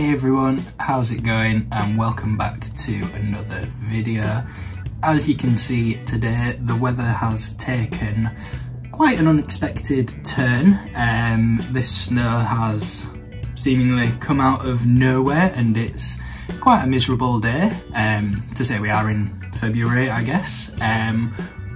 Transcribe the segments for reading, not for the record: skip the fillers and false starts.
Hey everyone, how's it going? And welcome back to another video. As you can see today, the weather has taken quite an unexpected turn. This snow has seemingly come out of nowhere and it's quite a miserable day, to say we are in February, I guess.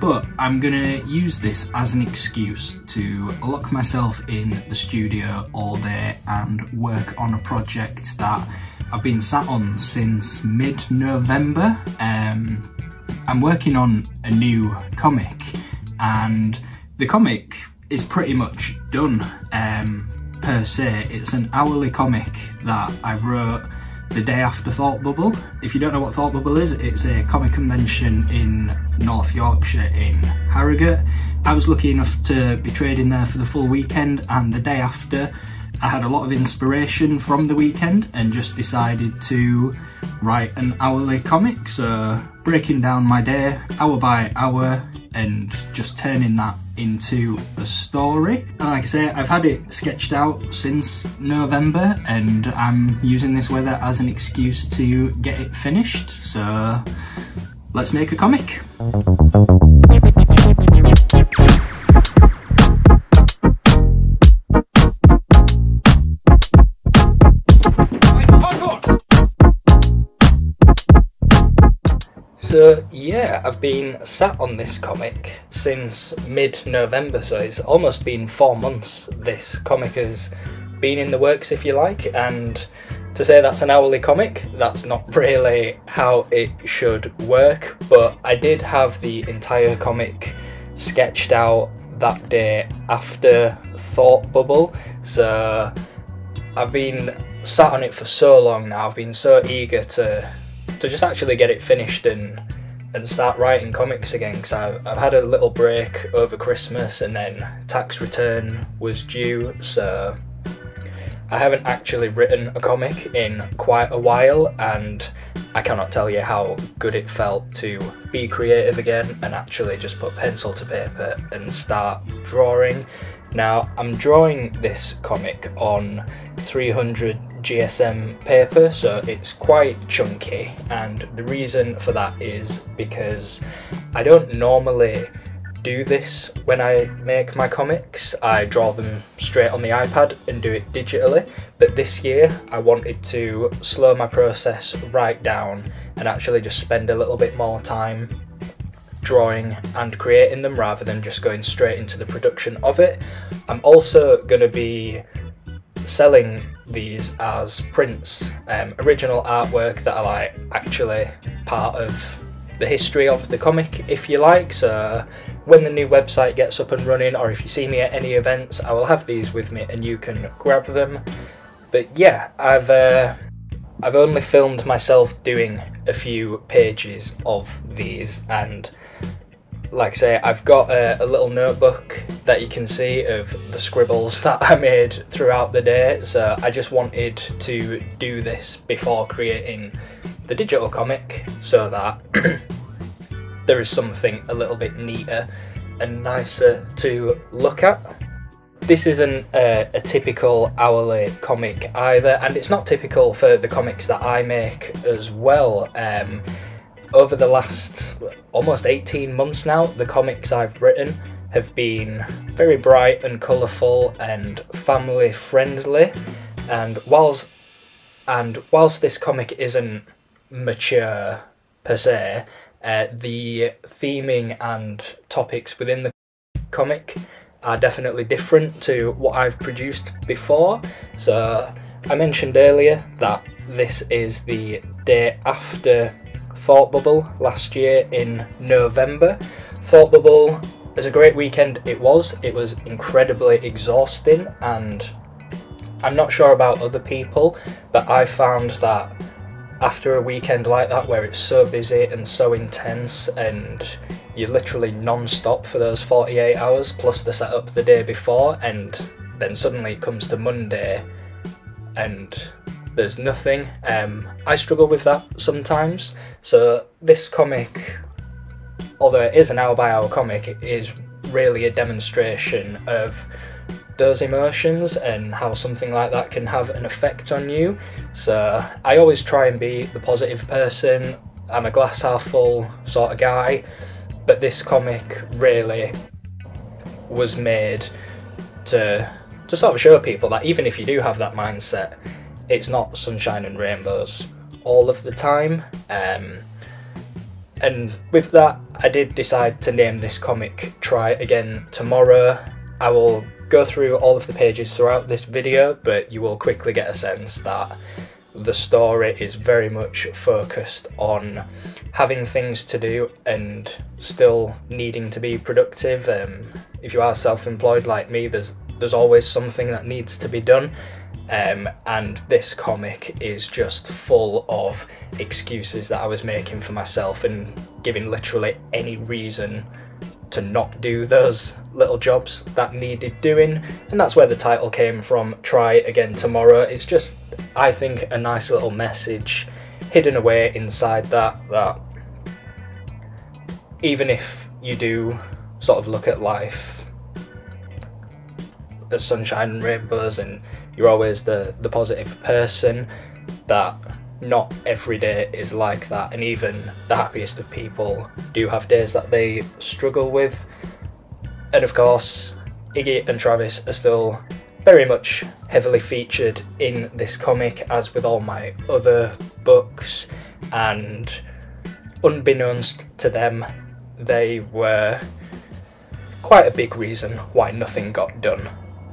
But I'm gonna use this as an excuse to lock myself in the studio all day and work on a project that I've been sat on since mid-November. I'm working on a new comic and the comic is pretty much done, per se. It's an hourly comic that I wrote the day after Thought Bubble. If you don't know what Thought Bubble is, it's a comic convention in North Yorkshire in Harrogate. I was lucky enough to be trading there for the full weekend, and the day after I had a lot of inspiration from the weekend and just decided to write an hourly comic. So breaking down my day hour by hour and just turning that into a story. And like I say, I've had it sketched out since November and I'm using this weather as an excuse to get it finished. So let's make a comic. So yeah, I've been sat on this comic since mid-November, so it's almost been 4 months this comic has been in the works, if you like, and to say that's an hourly comic, that's not really how it should work, but I did have the entire comic sketched out that day after Thought Bubble, so I've been sat on it for so long now. I've been so eager to just actually get it finished and start writing comics again, because I've had a little break over Christmas and then tax return was due, so I haven't actually written a comic in quite a while, and I cannot tell you how good it felt to be creative again and actually just put pencil to paper and start drawing. Now, I'm drawing this comic on 300 GSM paper, so it's quite chunky, and the reason for that is because I don't normally do this when I make my comics. I draw them straight on the iPad and do it digitally, but this year I wanted to slow my process right down and actually just spend a little bit more time drawing and creating them rather than just going straight into the production of it. I'm also going to be selling these as prints, original artwork that are like actually part of the history of the comic, if you like. So when the new website gets up and running, or if you see me at any events, I will have these with me and you can grab them. But yeah, I've only filmed myself doing a few pages of these, and like I say, I've got a little notebook that you can see of the scribbles that I made throughout the day, so I just wanted to do this before creating the digital comic so that there is something a little bit neater and nicer to look at. This isn't a typical hourly comic either, and it's not typical for the comics that I make as well. Over the last almost 18 months now, the comics I've written have been very bright and colourful and family friendly, and whilst this comic isn't mature per se, the theming and topics within the comic are definitely different to what I've produced before. So I mentioned earlier that this is the day after Thought Bubble last year in November. Thought Bubble was a great weekend. It was incredibly exhausting, and I'm not sure about other people, but I found that after a weekend like that where it's so busy and so intense and you're literally non-stop for those 48 hours plus the setup the day before, and then suddenly it comes to Monday and there's nothing. I struggle with that sometimes, so this comic, although it is an hour by hour comic, it is really a demonstration of those emotions and how something like that can have an effect on you. So I always try and be the positive person. I'm a glass half full sort of guy, but this comic really was made to sort of show people that even if you do have that mindset, it's not sunshine and rainbows all of the time. And with that, I did decide to name this comic Try Again Tomorrow. I will go through all of the pages throughout this video, but you will quickly get a sense that the story is very much focused on having things to do and still needing to be productive. If you are self-employed like me, there's always something that needs to be done. And this comic is just full of excuses that I was making for myself and giving literally any reason to not do those little jobs that needed doing, and that's where the title came from, Try Again Tomorrow. It's just, I think, a nice little message hidden away inside that even if you do sort of look at life as sunshine and rainbows and you're always the positive person, that not every day is like that, and even the happiest of people do have days that they struggle with. And of course, Iggy and Travis are still very much heavily featured in this comic, as with all my other books, and unbeknownst to them, they were quite a big reason why nothing got done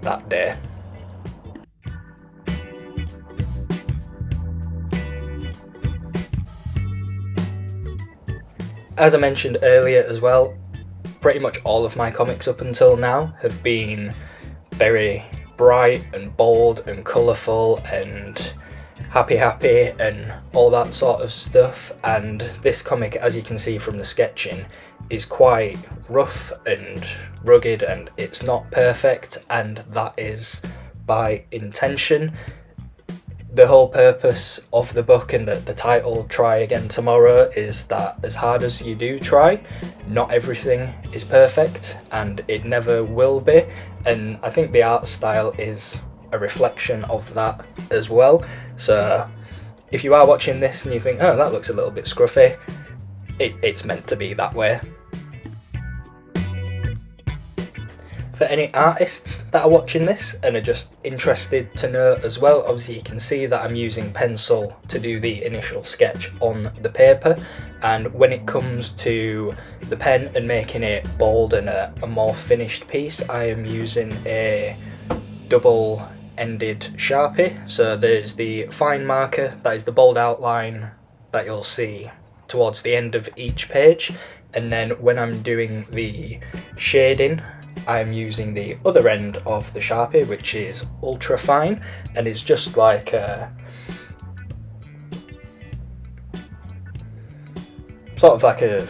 that day. As I mentioned earlier as well, pretty much all of my comics up until now have been very bright and bold and colourful and happy and all that sort of stuff, and this comic, as you can see from the sketching, is quite rough and rugged and it's not perfect, and that is by intention. The whole purpose of the book and the title, Try Again Tomorrow, is that as hard as you do try, not everything is perfect, and it never will be. And I think the art style is a reflection of that as well. So if you are watching this and you think, oh, that looks a little bit scruffy, it's meant to be that way. For any artists that are watching this and are just interested to know as well, obviously you can see that I'm using pencil to do the initial sketch on the paper, and when it comes to the pen and making it bold and a more finished piece, I am using a double-ended Sharpie. So there's the fine marker, that is the bold outline that you'll see towards the end of each page, and then when I'm doing the shading, I'm using the other end of the Sharpie, which is ultra fine and is just like a sort of like a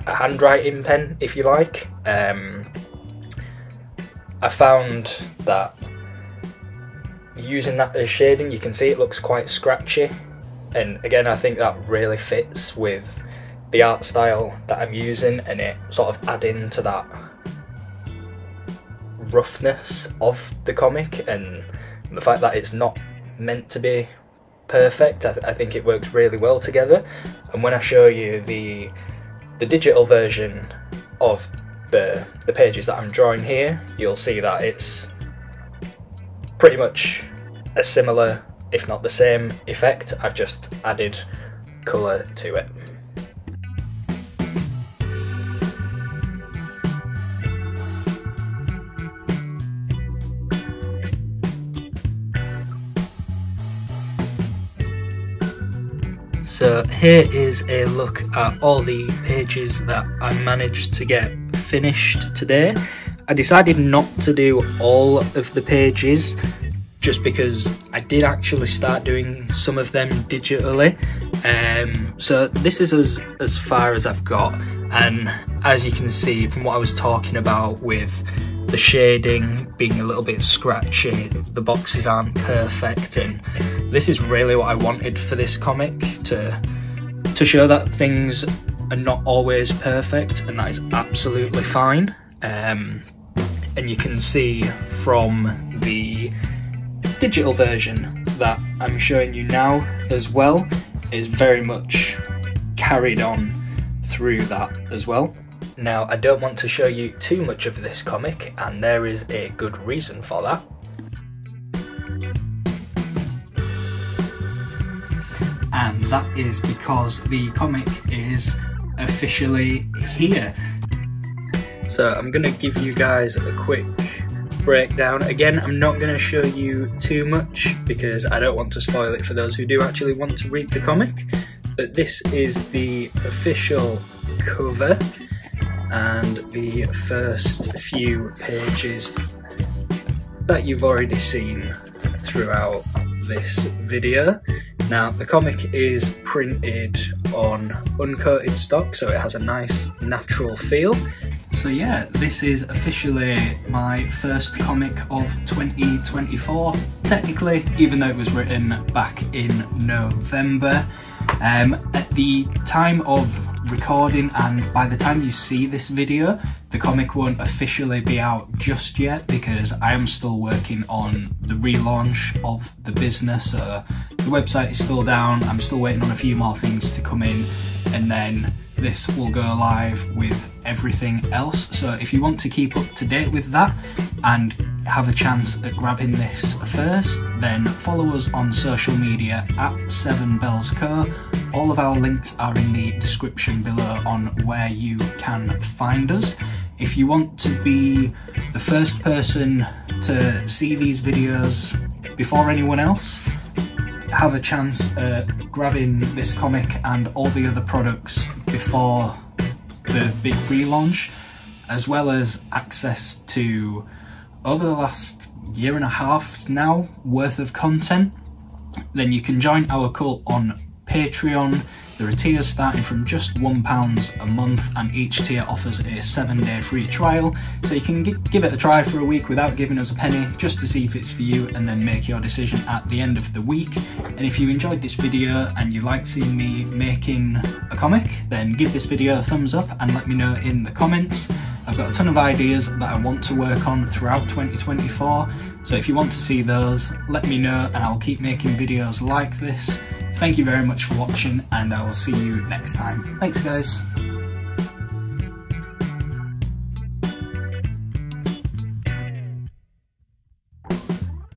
handwriting pen, if you like. I found that using that as shading, you can see it looks quite scratchy, and again I think that really fits with the art style that I'm using, and it sort of adding to that roughness of the comic and the fact that it's not meant to be perfect. I think it works really well together, and when I show you the digital version of the pages that I'm drawing here, you'll see that it's pretty much a similar, if not the same, effect. I've just added colour to it. So here is a look at all the pages that I managed to get finished today. I decided not to do all of the pages just because I did actually start doing some of them digitally. So this is as far as I've got, and as you can see from what I was talking about with the shading being a little bit scratchy, the boxes aren't perfect, and this is really what I wanted for this comic, to show that things are not always perfect, and that is absolutely fine. And and you can see from the digital version that I'm showing you now as well is very much carried on through that as well. Now, I don't want to show you too much of this comic, and there is a good reason for that. And that is because the comic is officially here. So I'm going to give you guys a quick breakdown. Again, I'm not going to show you too much because I don't want to spoil it for those who do actually want to read the comic. But this is the official cover and the first few pages that you've already seen throughout this video. Now, the comic is printed on uncoated stock, so it has a nice natural feel. So yeah, this is officially my first comic of 2024, technically, even though it was written back in November. At the time of recording, and by the time you see this video, the comic won't officially be out just yet because I am still working on the relaunch of the business. The website is still down, I'm still waiting on a few more things to come in, and then this will go live with everything else. So if you want to keep up to date with that and have a chance at grabbing this first, then follow us on social media at 7bellsco. All of our links are in the description below on where you can find us. If you want to be the first person to see these videos before anyone else, have a chance at grabbing this comic and all the other products before the big relaunch, as well as access to over the last year and a half now worth of content, then you can join our cult on Patreon. There are tiers starting from just £1 a month, and each tier offers a 7-day free trial, so you can give it a try for a week without giving us a penny, just to see if it's for you, and then make your decision at the end of the week. And if you enjoyed this video and you like seeing me making a comic, then give this video a thumbs up and let me know in the comments. I've got a ton of ideas that I want to work on throughout 2024, so if you want to see those, let me know and I'll keep making videos like this. Thank you very much for watching, and I will see you next time. Thanks guys.